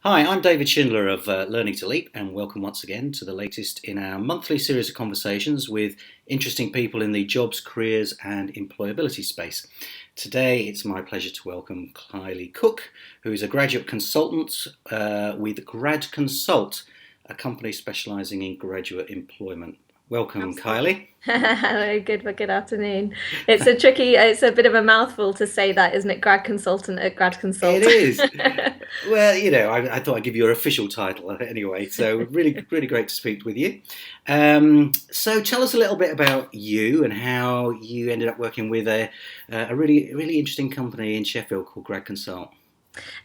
Hi, I'm David Shindler of Learning to Leap, and welcome once again to the latest in our monthly series of conversations with interesting people in the jobs, careers, and employability space. Today, it's my pleasure to welcome Kylie Cook, who is a graduate consultant with Gradconsult, a company specialising in graduate employment. Welcome, Kylie. Hello, good afternoon. It's a bit of a mouthful to say that, isn't it? Grad consultant at Grad It Consult. is. Well, I thought I'd give you your official title anyway. So really, really great to speak with you. So tell us a little bit about you and how you ended up working with a really, really interesting company in Sheffield called Grad Consult.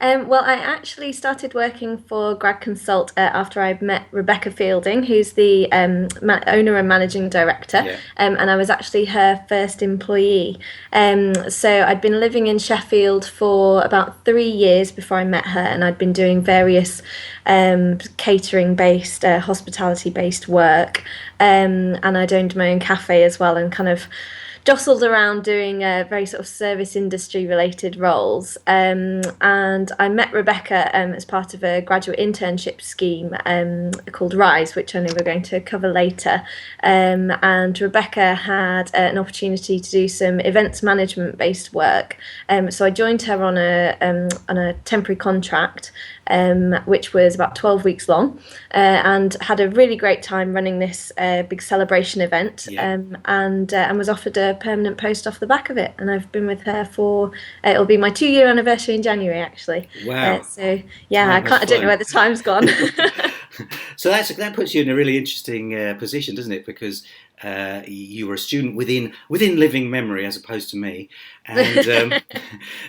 Well, I actually started working for Grad Consult after I met Rebecca Fielding, who's the owner and managing director, Yeah. and I was actually her first employee. So I'd been living in Sheffield for about 3 years before I met her, and I'd been doing various catering-based, hospitality-based work, and I'd owned my own cafe as well, and kind of jostled around doing very sort of service industry related roles. And I met Rebecca as part of a graduate internship scheme called Rise, which I know we're going to cover later. And Rebecca had an opportunity to do some events management based work. So I joined her on a temporary contract, which was about 12 weeks long, and had a really great time running this big celebration event, Yeah. and was offered a permanent post off the back of it. And I've been with her for, it'll be my 2 year anniversary in January, actually. Wow. So yeah, Time has I don't know flown. where the time's gone. So that puts you in a really interesting position, doesn't it? Because you were a student within living memory, as opposed to me, and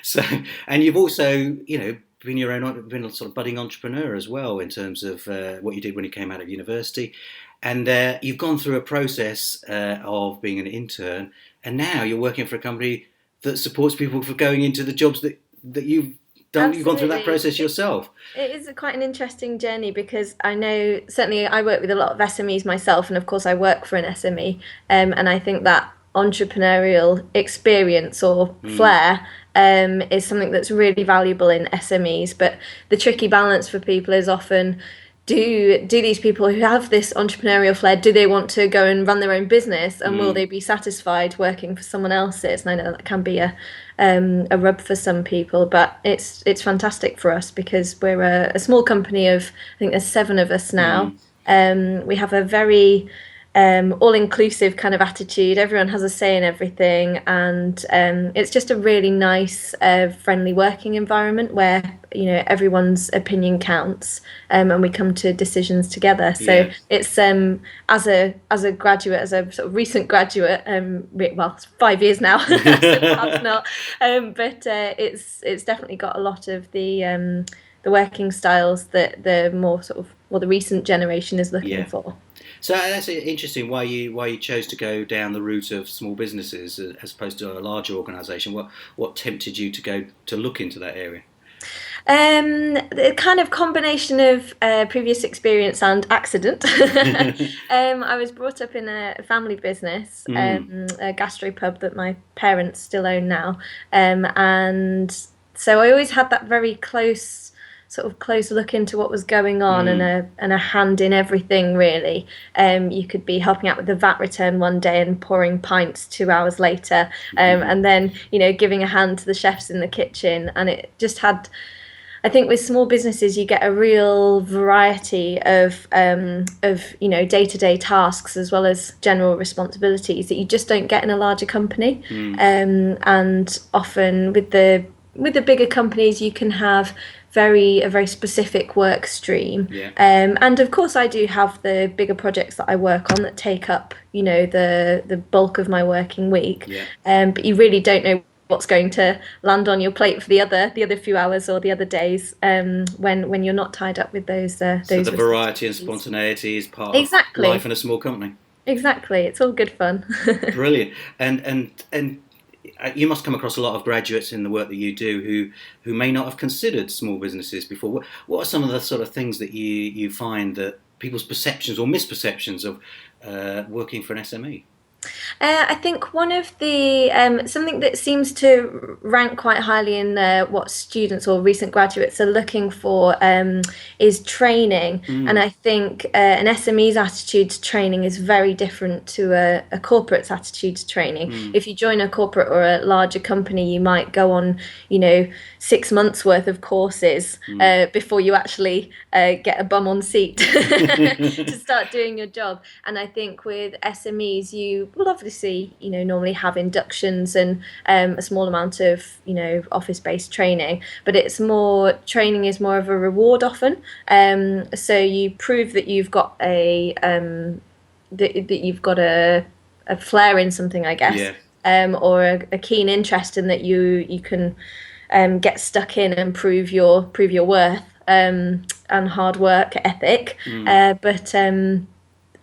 so and you've also been a sort of budding entrepreneur as well in terms of what you did when you came out of university, and you've gone through a process of being an intern, and now you're working for a company that supports people for going into the jobs that you've done. You've gone through that Absolutely. process yourself. It is quite an interesting journey because I know certainly I work with a lot of SMEs myself, and of course I work for an SME, and I think that entrepreneurial experience or Mm, flair is something that's really valuable in SMEs. But the tricky balance for people is often, do these people who have this entrepreneurial flair, do they want to go and run their own business, and will mm. they be satisfied working for someone else's? And I know that can be a rub for some people, but it's fantastic for us because we're a small company of, I think there's 7 of us now. Mm. We have a very all-inclusive kind of attitude. Everyone has a say in everything, and it's just a really nice, friendly working environment where everyone's opinion counts, and we come to decisions together. So Yes. it's as a graduate, as a sort of recent graduate, well, it's 5 years now, so perhaps not, but it's definitely got a lot of the working styles that the more sort of, well, the recent generation is looking Yeah. for. So that's interesting. Why you chose to go down the route of small businesses as opposed to a larger organisation? What tempted you to go to look into that area? The kind of combination of previous experience and accident. I was brought up in a family business, Mm, a gastropub that my parents still own now, and so I always had that very close look into what was going on, and mm, a hand in everything really. You could be helping out with the VAT return one day and pouring pints 2 hours later, and then giving a hand to the chefs in the kitchen, and it just had. I think with small businesses, you get a real variety of day-to-day tasks as well as general responsibilities that you just don't get in a larger company. mm. And often with the bigger companies, you can have a very specific work stream. Yeah, And of course, I do have the bigger projects that I work on that take up the bulk of my working week. yeah. But you really don't know what's going to land on your plate for the other few hours or the other days, when you're not tied up with So those the variety and responsibilities. spontaneity is part of life Exactly, in a small company. exactly. It's all good fun. Brilliant. And you must come across a lot of graduates in the work that you do who may not have considered small businesses before. What are some of the sort of things that you find that people's perceptions or misperceptions of working for an SME? I think one of the something that seems to rank quite highly in what students or recent graduates are looking for is training, and Mm, I think an SME's attitude to training is very different to a corporate's attitude to training. mm, If you join a corporate or a larger company, you might go on, 6 months worth of courses mm. before you actually get a bum on seat to start doing your job. And I think with SMEs, you will obviously, normally have inductions and a small amount of, office-based training, but training is more of a reward often. So you prove that you've got that you've got a flair in something, I guess, Yeah. or a keen interest in that you can get stuck in and prove your worth and hard work ethic. Mm. But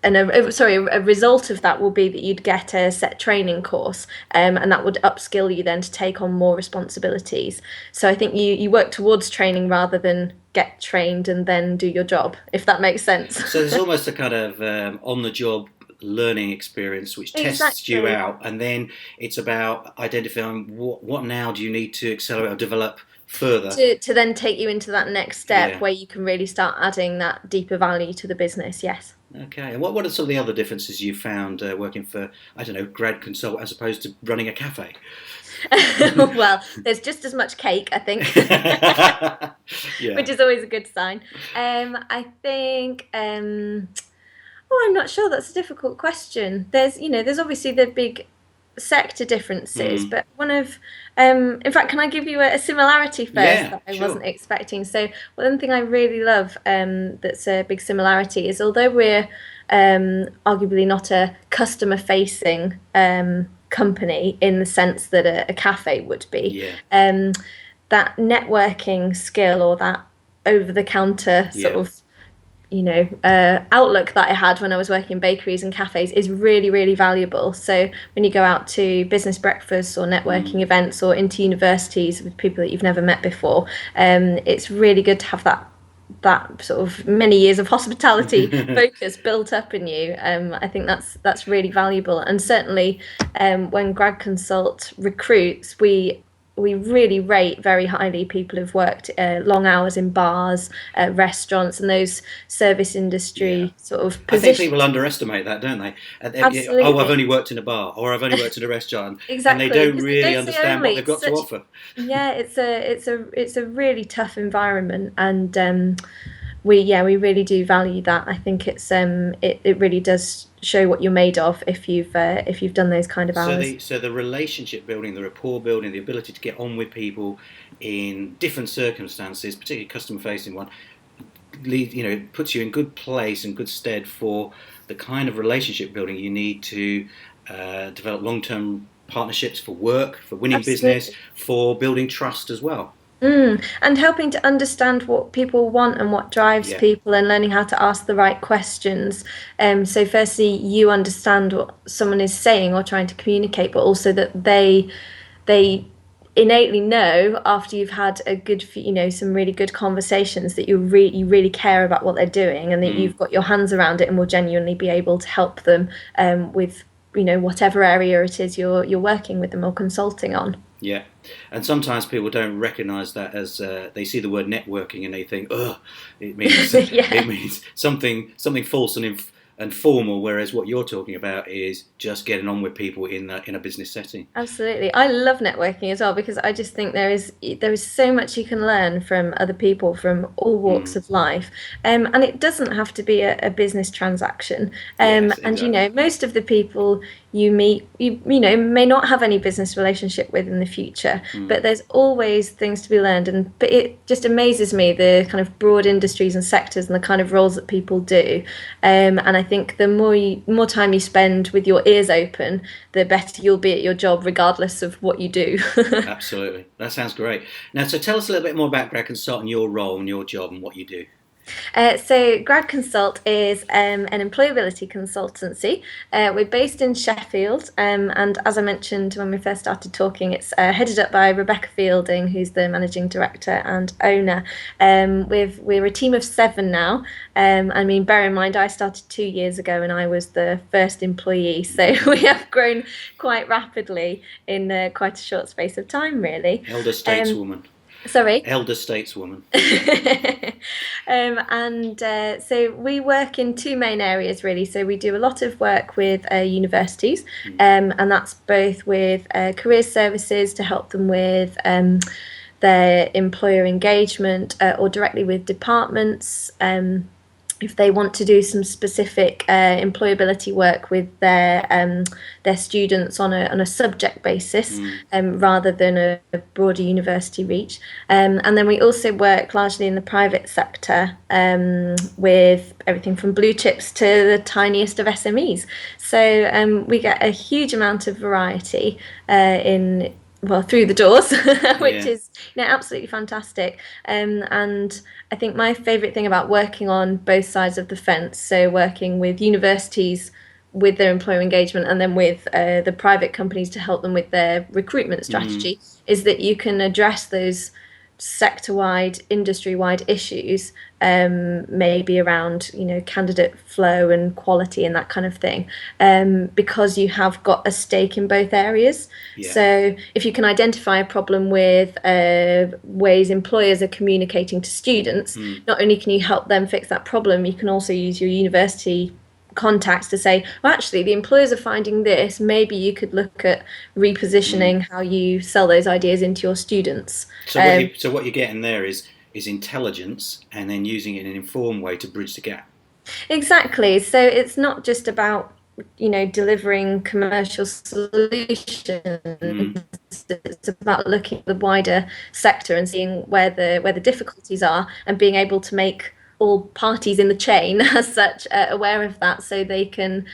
and a result of that will be that you'd get a set training course, and that would upskill you then to take on more responsibilities. So I think you work towards training rather than get trained and then do your job, if that makes sense. So there's almost a kind of on-the-job learning experience which tests you Exactly. out, and then it's about identifying what now do you need to accelerate or develop further. To then take you into that next step Yeah. where you can really start adding that deeper value to the business. Yes. Okay. And what are some of the other differences you found working for, I don't know, grad consult as opposed to running a cafe? Well, there's just as much cake, I think, Yeah. which is always a good sign. I think. Oh, I'm not sure. That's a difficult question. There's obviously the big sector differences, Mm. but in fact, can I give you a similarity first Yeah, that I sure. wasn't expecting? So, one thing I really love, that's a big similarity is although we're arguably not a customer-facing company in the sense that a cafe would be, Yeah. um, that networking skill or that over-the-counter sort Yeah. of outlook that I had when I was working in bakeries and cafes is really, really valuable. So when you go out to business breakfasts or Mm. networking events or into universities with people that you've never met before, it's really good to have that sort of many years of hospitality focus built up in you. I think that's really valuable, and certainly when Grad Consult recruits, we really rate very highly people who've worked long hours in bars, restaurants, and those service Yeah. industry sort of I think people positions. underestimate that, don't they? Oh, I've Absolutely, only worked in a bar, or I've only worked in a restaurant, and they exactly. don't Because they really don't say understand what only. they've It's got to such offer. Yeah, it's a really tough environment, and we really do value that. I think it really does show what you're made of if you've done those kind of So hours. the relationship building, the rapport building, the ability to get on with people in different circumstances, particularly customer facing one, puts you in good place and good stead for the kind of relationship building you need to develop long term partnerships for work, for winning business, Absolutely. for building trust as well. And helping to understand what people want and what drives Yeah. people and learning how to ask the right questions. So firstly, you understand what someone is saying or trying to communicate, but also that they innately know after you've had some really good conversations that you really care about what they're doing and that Mm. you've got your hands around it and will genuinely be able to help them with whatever area it is you're working with them or consulting on. Yeah, and sometimes people don't recognise that as they see the word networking and they think, "Oh, it means it Yeah. means something false and formal." Whereas what you're talking about is just getting on with people in a business setting. Absolutely. I love networking as well because I just think there is so much you can learn from other people from all walks Mm. of life. And it doesn't have to be a business transaction. Yes, And exactly. most of the people you meet, may not have any business relationship with in the future, Mm. but there's always things to be learned. But it just amazes me the kind of broad industries and sectors and the kind of roles that people do. And I think the more time you spend with your ears open, the better you'll be at your job, regardless of what you do. Absolutely, that sounds great. Now, so tell us a little bit more about Grad Consult and your role and your job and what you do. So Gradconsult is an employability consultancy. We're based in Sheffield, and as I mentioned when we first started talking, it's headed up by Rebecca Fielding, who's the managing director and owner. We're a team of 7 now. I mean, bear in mind, I started 2 years ago, and I was the first employee, so we have grown quite rapidly in quite a short space of time, really. Elder stateswoman. Sorry. Elder stateswoman. So we work in 2 main areas, really. So we do a lot of work with universities, and that's both with career services to help them with their employer engagement, or directly with departments. If they want to do some specific employability work with their students on a subject basis, rather than a broader university reach. And then we also work largely in the private sector, with everything from blue chips to the tiniest of SMEs. So we get a huge amount of variety through the doors, which is absolutely fantastic. And I think my favourite thing about working on both sides of the fence, so working with universities with their employer engagement and then with the private companies to help them with their recruitment strategy, is that you can address those sector-wide, industry-wide issues, maybe around candidate flow and quality and that kind of thing, because you have got a stake in both areas. So if you can identify a problem with ways employers are communicating to students, not only can you help them fix that problem, you can also use your university contacts to say, well, actually the employers are finding this, maybe you could look at repositioning how you sell those ideas into your students. So what you're getting there is intelligence, and then using it in an informed way to bridge the gap. Exactly. So it's not just about delivering commercial solutions. It's about looking at the wider sector and seeing where the difficulties are, and being able to make all parties in the chain as such aware of that, so they can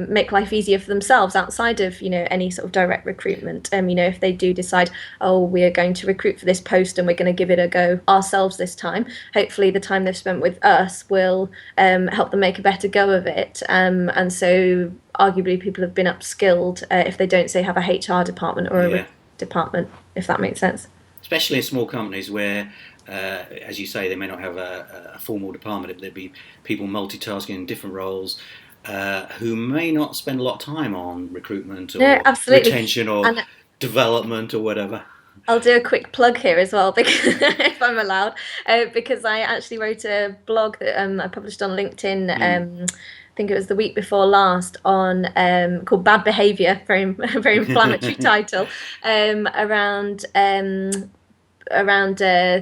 make life easier for themselves outside of any sort of direct recruitment. If they do decide, oh, we are going to recruit for this post and we're going to give it a go ourselves this time, hopefully the time they've spent with us will help them make a better go of it. And so arguably people have been upskilled if they don't, say, have a HR department or a department, if that makes sense. Especially in small companies where, as you say, they may not have a formal department. There'd be people multitasking in different roles, who may not spend a lot of time on recruitment or retention or development or whatever. I'll do a quick plug here as well, because if I'm allowed, because I actually wrote a blog that I published on LinkedIn. I think it was the week before last, on called Bad Behaviour, very inflammatory title, around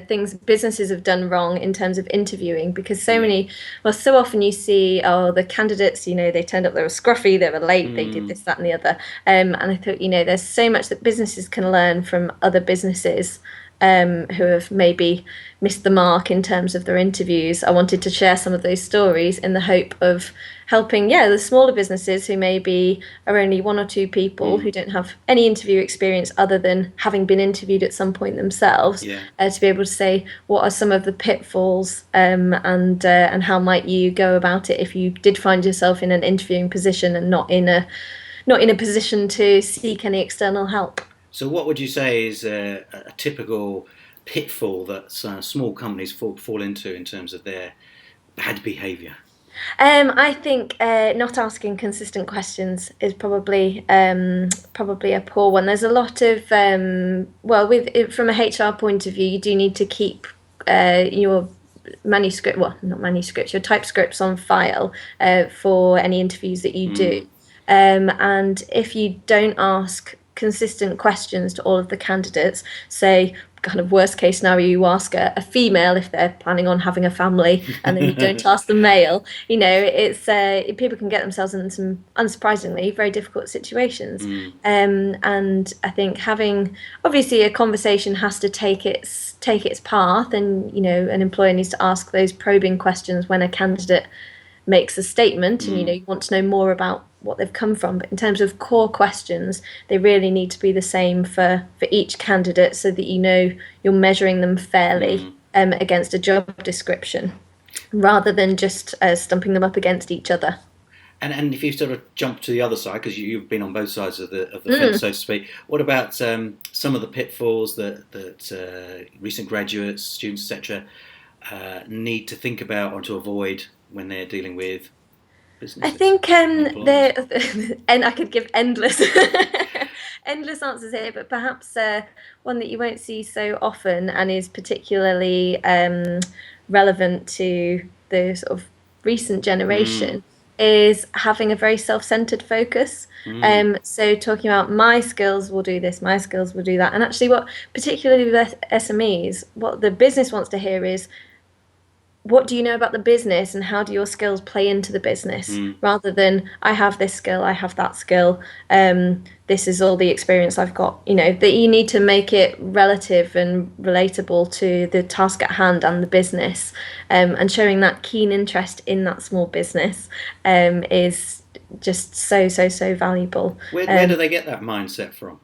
things businesses have done wrong in terms of interviewing, because so often you see, the candidates, they turned up, they were scruffy, they were late, they did this, that and the other, and I thought, there's so much that businesses can learn from other businesses who have maybe missed the mark in terms of their interviews. I wanted to share some of those stories in the hope of helping, the smaller businesses who maybe are only 1 or 2 people who don't have any interview experience other than having been interviewed at some point themselves, to be able to say, what are some of the pitfalls, and how might you go about it if you did find yourself in an interviewing position and not in a position to seek any external help. So what would you say is a typical pitfall that small companies fall into in terms of their bad behaviour? I think not asking consistent questions is probably a poor one. There's a lot of from a HR point of view, you do need to keep your your typescripts on file for any interviews that you do. And if you don't ask consistent questions to all of the candidates, say, kind of worst case scenario, you ask a female if they're planning on having a family, and then you don't ask the male, it's people can get themselves in some, unsurprisingly, very difficult situations. And I think obviously a conversation has to take its path, and an employer needs to ask those probing questions when a candidate makes a statement, and you want to know more about what they've come from. But in terms of core questions, they really need to be the same for each candidate, so that you're measuring them fairly against a job description. rather than just stumping them up against each other. And if you sort of jump to the other side, because you've been on both sides of the fence, Mm. so to speak, what about some of the pitfalls that recent graduates, students, etc., need to think about or to avoid when they're dealing with I businesses think and employers? there, and I could give endless, endless answers here, but perhaps one that you won't see so often and is particularly relevant to the sort of recent Mm, generation is having a very self-centered focus. mm, So talking about my skills will do this, my skills will do that, and actually, what particularly with SMEs, what the business wants to hear is what do you know about the business and how do your skills play into the business mm. rather than I have this skill, I have that skill, this is all the experience I've got. That you need to make it relative and relatable to the task at hand and the business, and showing that keen interest in that small business is just so valuable. Where do they get that mindset from?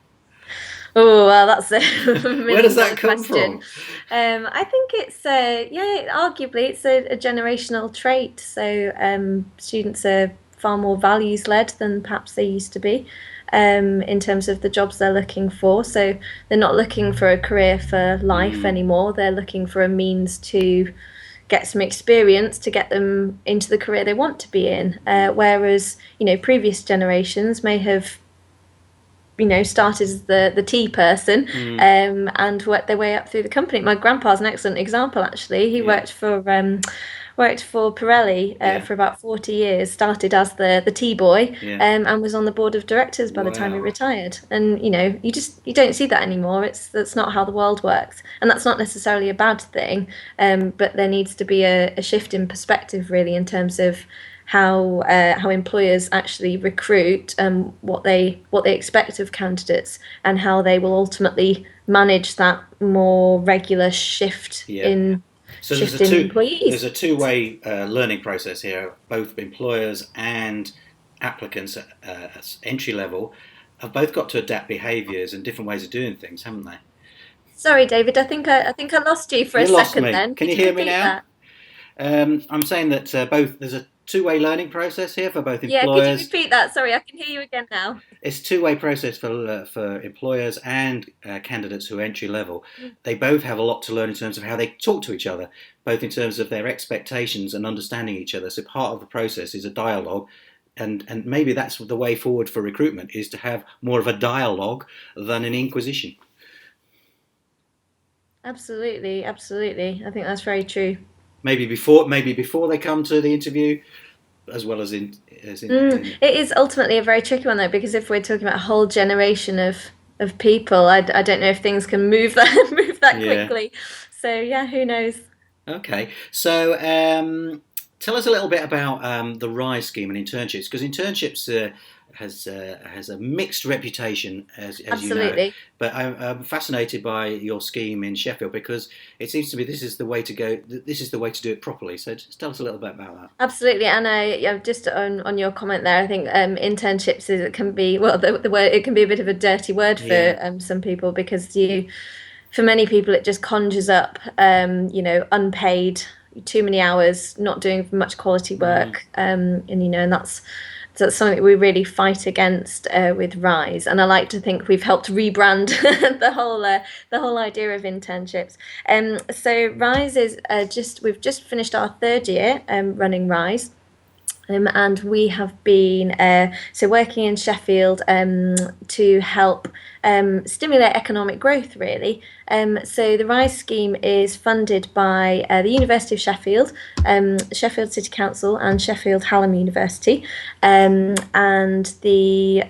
Oh, well, that's a Where does million that dollar come question. from? I think it's yeah, arguably it's a generational trait. So students are far more values led than perhaps they used to be, in terms of the jobs they're looking for. So they're not looking for a career for life Mm, anymore. They're looking for a means to get some experience to get them into the career they want to be in. Whereas previous generations may have started as the tea person, mm, and worked their way up through the company. My grandpa's an excellent example, actually. He yeah, worked for Pirelli yeah, for about 40 years, started as the tea boy, yeah. and was on the board of directors by the time he Wow. retired. And you don't see that anymore. That's not how the world works, and that's not necessarily a bad thing. But there needs to be a shift in perspective, really, in terms of how employers actually recruit, what they expect of candidates, and how they will ultimately manage that more regular shift Yeah. in So shift in there's employees. a two-way learning process here. Both employers and applicants at entry level have both got to adapt behaviours and different ways of doing things, haven't they? Sorry, David. I think I lost you for a You lost second. me. Then Can could you you hear me repeat now? that? I'm saying that both there's a two-way learning process here for both Yeah, could you employers. repeat that? Sorry, I can hear you again now. It's a two-way process for employers and candidates who are entry level. They both have a lot to learn in terms of how they talk to each other, both in terms of their expectations and understanding each other. So part of the process is a dialogue, and maybe that's the way forward for recruitment is to have more of a dialogue than an inquisition. Absolutely, absolutely. I think that's very true. Maybe before they come to the interview, as well as in It is ultimately a very tricky one though, because if we're talking about a whole generation of people, I don't know if things can move that move that yeah. quickly. So yeah, who knows? Okay, so tell us a little bit about the Rise scheme and internships, because internships has a mixed reputation, as you know. Absolutely. But I'm fascinated by your scheme in Sheffield because it seems to me this is the way to go. This is the way to do it properly. So just tell us a little bit about that. Absolutely, and yeah, just on your comment there, I think internships is it can be well the word it can be a bit of a dirty word for Yeah. some people because for many people it just conjures up unpaid, too many hours, not doing much quality Mm, work, and that's something that we really fight against with Rise. And I like to think we've helped rebrand the whole idea of internships. So Rise is we've just finished our third year running Rise. And we have been working in Sheffield to help stimulate economic growth, really. So the Rise scheme is funded by the University of Sheffield, Sheffield City Council, and Sheffield Hallam University. And the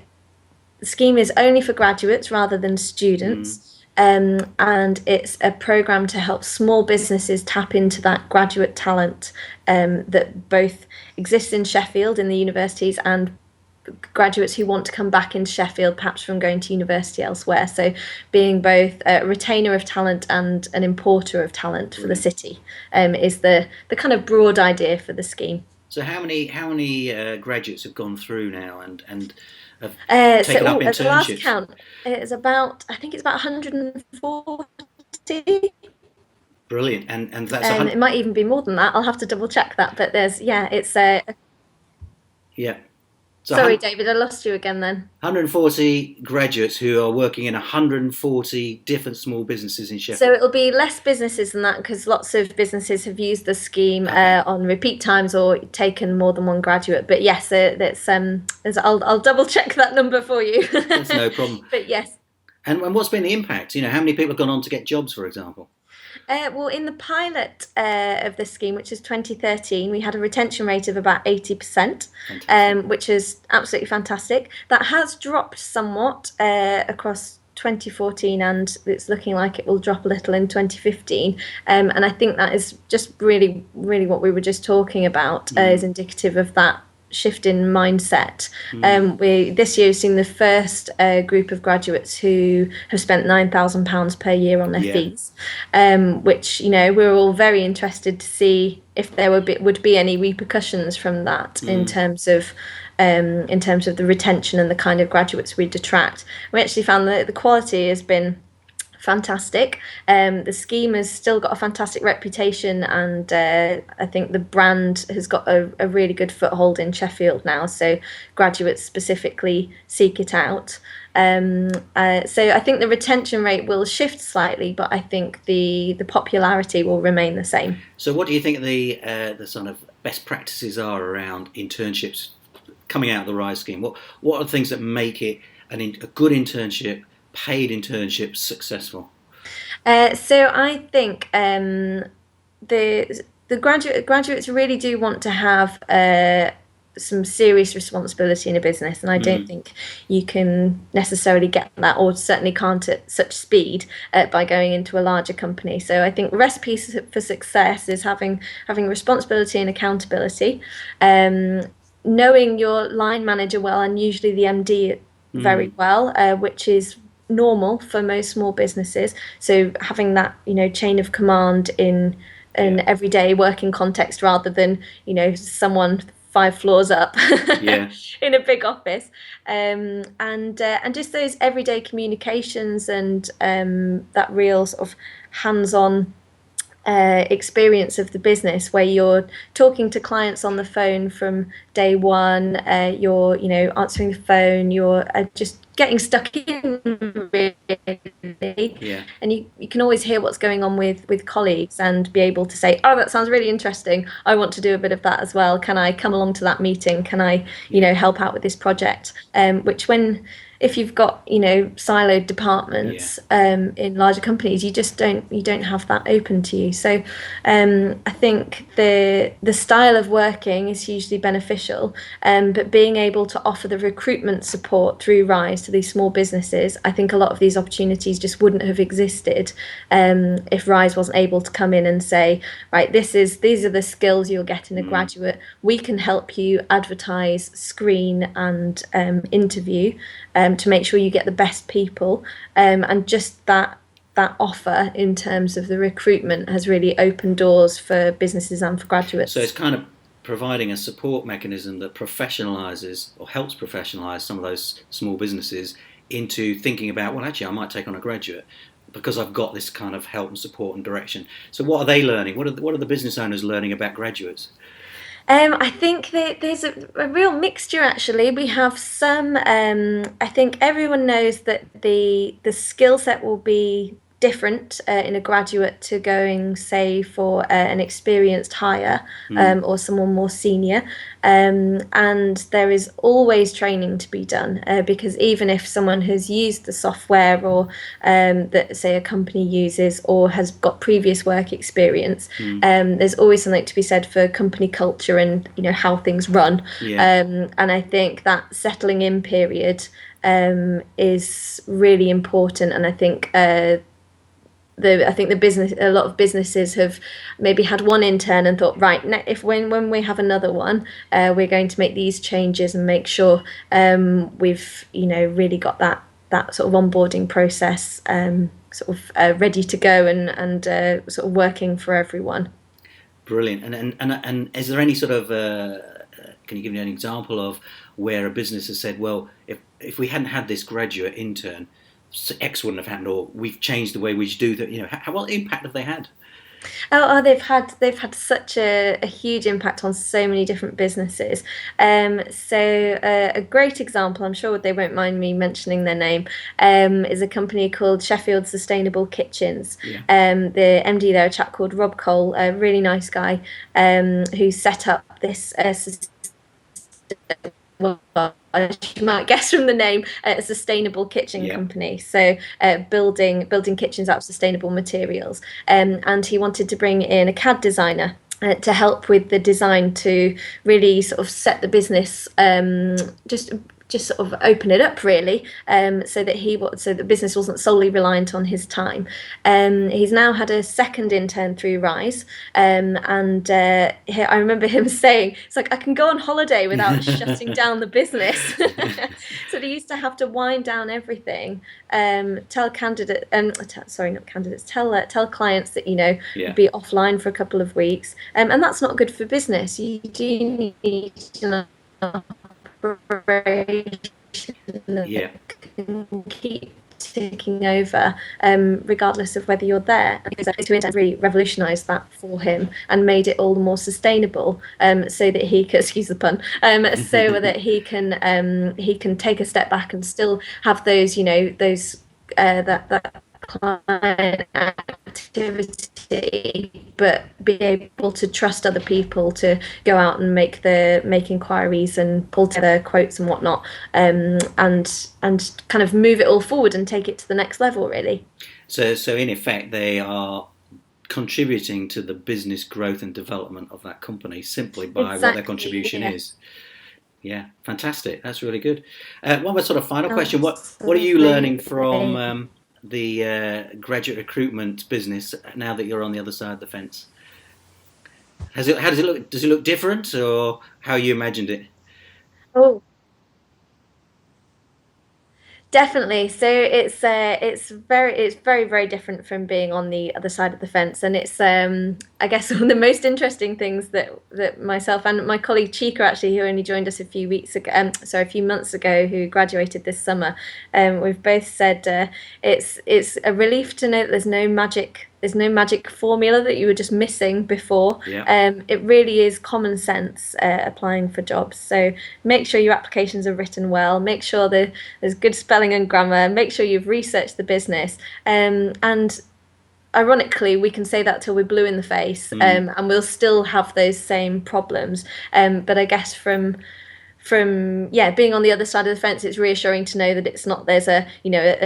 scheme is only for graduates rather than mm, students. And it's a program to help small businesses tap into that graduate talent that both exists in Sheffield in the universities and graduates who want to come back into Sheffield, perhaps from going to university elsewhere. So, being both a retainer of talent and an importer of talent for the brilliant. city is the kind of broad idea for the scheme. So how many graduates have gone through now and have So, taken up at the last internships? count, I think it's about 140. Brilliant. And that's It might even be more than that. I'll have to double check that. But it's yeah. So sorry, David, I lost you again then. 140 graduates who are working in 140 different small businesses in So Sheffield. it'll be less businesses than that because lots of businesses have used the scheme Okay, on repeat times or taken more than one graduate. But yes, I'll double check that number for you. that's no problem. But yes, And what's been the impact? How many people have gone on to get jobs, for example? well, in the pilot of the scheme, which is 2013, we had a retention rate of about 80%, Fantastic. which is absolutely fantastic. That has dropped somewhat across 2014, and it's looking like it will drop a little in 2015. And I think that is just really, really what we were just talking about is indicative of that shift in mindset. We this year have seen the first group of graduates who have spent £9,000 per year on their Yeah. fees, which we're all very interested to see if there would be any repercussions from that in terms of the retention and the kind of graduates we'd attract. We actually found that the quality has been fantastic. The scheme has still got a fantastic reputation, and I think the brand has got a really good foothold in Sheffield now. So graduates specifically seek it out. So I think the retention rate will shift slightly, but I think the popularity will remain the same. So, what do you think the sort of best practices are around internships coming out of the Rise scheme? What are the things that make it a good internship, paid internship, successful? So I think the graduates really do want to have some serious responsibility in a business, and I don't think you can necessarily get that, or certainly can't at such speed by going into a larger company. So I think recipes for success is having responsibility and accountability, knowing your line manager well, and usually the MD very well, which is normal for most small businesses. So having that chain of command in an everyday working context rather than someone 5 floors up Yeah. in a big office, and just those everyday communications and that real sort of hands-on experience of the business where you're talking to clients on the phone from day one, you're answering the phone, you're just getting stuck in really, Yeah. and you can always hear what's going on with colleagues and be able to say, oh, that sounds really interesting, I want to do a bit of that as well, can I come along to that meeting, can I help out with this project, which if you've got siloed departments in larger companies, you don't have that open to you. So I think the style of working is hugely beneficial, but being able to offer the recruitment support through Rise to these small businesses, I think a lot of these opportunities just wouldn't have existed if Rise wasn't able to come in and say, right, these are the skills you'll get in a graduate, we can help you advertise, screen and interview to make sure you get the best people, and just that offer in terms of the recruitment has really opened doors for businesses and for graduates. So it's kind of providing a support mechanism that professionalises or helps professionalise some of those small businesses into thinking about, well, actually, I might take on a graduate because I've got this kind of help and support and direction. So what are they learning? What are the business owners learning about graduates? I think there's a real mixture actually. We have some. I think everyone knows that the skill set will be different in a graduate to going, say, for an experienced hire or someone more senior. And there is always training to be done because even if someone has used the software or that, say, a company uses or has got previous work experience, there's always something to be said for company culture and how things run. And I think that settling in period is really important. And I think a lot of businesses have maybe had one intern and thought, right, if when we have another one, we're going to make these changes and make sure we've really got that sort of onboarding process ready to go and sort of working for everyone. Brilliant. And is there any sort of can you give me an example of where a business has said, well, if we hadn't had this graduate intern, X wouldn't have happened, or we've changed the way we do that? What impact have they had? they've had such a huge impact on so many different businesses. A great example, I'm sure they won't mind me mentioning their name, is a company called Sheffield Sustainable Kitchens. Yeah. The MD there, a chap called Rob Cole, a really nice guy, who set up this well, as you might guess from the name, a sustainable kitchen company. So building kitchens out of sustainable materials. And he wanted to bring in a CAD designer to help with the design, to really sort of set the business, just sort of open it up really, so that the business wasn't solely reliant on his time. He's now had a second intern through Rise, and I remember him saying, "It's like I can go on holiday without shutting down the business." So they used to have to wind down everything, tell candidates, not candidates, tell clients that be offline for a couple of weeks, and that's not good for business. You do need that can keep ticking over, regardless of whether you're there. To really revolutionised that for him and made it all the more sustainable, so that he can, excuse the pun, so that he can take a step back and still have those, that client activity, but be able to trust other people to go out and make inquiries and pull together quotes and whatnot, and kind of move it all forward and take it to the next level, really. So in effect, they are contributing to the business growth and development of that company simply by what their contribution is. Yeah, fantastic. That's really good. One more sort of final question. What are you learning from the graduate recruitment business now that you're on the other side of the fence? How does it look? Does it look different, or how you imagined it? Oh, definitely. So it's very, very different from being on the other side of the fence, and it's I guess one of the most interesting things that myself and my colleague Chika, actually, who only joined us a few months ago, who graduated this summer, we've both said it's a relief to know that there's no magic formula that you were just missing before. It really is common sense, applying for jobs. So make sure your applications are written well, make sure there's good spelling and grammar, make sure you've researched the business, and ironically we can say that till we're blue in the face, and we'll still have those same problems, but I guess from being on the other side of the fence, it's reassuring to know that it's not, there's a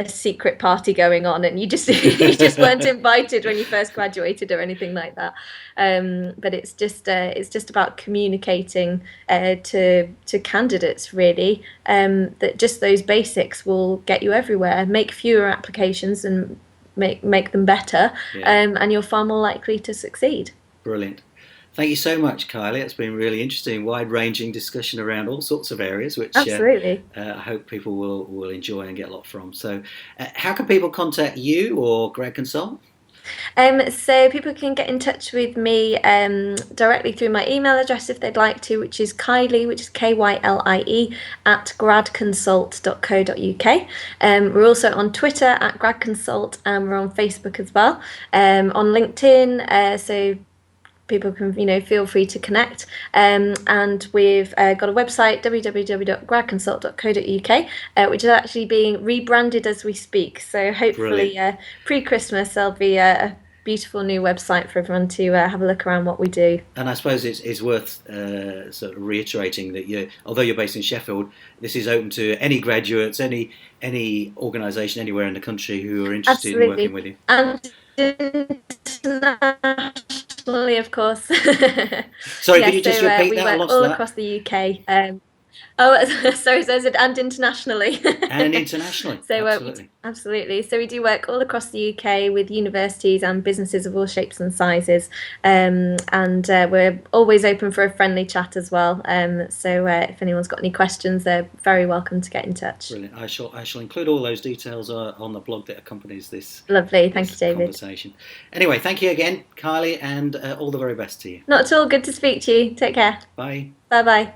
secret party going on and you just you just weren't invited when you first graduated or anything like that. But it's just about communicating to candidates, really, that just those basics will get you everywhere. Make fewer applications and make them better, and you're far more likely to succeed. Brilliant. Thank you so much, Kylie. It's been really interesting, wide-ranging discussion around all sorts of areas, which absolutely, I hope people will enjoy and get a lot from. So, how can people contact you or Gradconsult? So people can get in touch with me directly through my email address if they'd like to, which is Kylie, which is Kylie at gradconsult.co.uk. We're also on Twitter at Gradconsult, and we're on Facebook as well, on LinkedIn. So people can feel free to connect, and we've got a website, www.gradconsult.co.uk, which is actually being rebranded as we speak, so hopefully pre-Christmas there'll be a beautiful new website for everyone to have a look around what we do. And I suppose it's worth sort of reiterating that although you're based in Sheffield, this is open to any graduates, any organisation anywhere in the country who are interested in working with you. And internationally, of course. Sorry, can you just repeat that? We work all across the UK. Sorry, so I said, and internationally. And internationally, so, absolutely. Absolutely. So we do work all across the UK with universities and businesses of all shapes and sizes, and we're always open for a friendly chat as well. So if anyone's got any questions, they're very welcome to get in touch. Brilliant. I shall include all those details on the blog that accompanies this. Lovely. Thank you, David. Conversation. Anyway, thank you again, Kylie, and all the very best to you. Not at all. Good to speak to you. Take care. Bye. Bye-bye.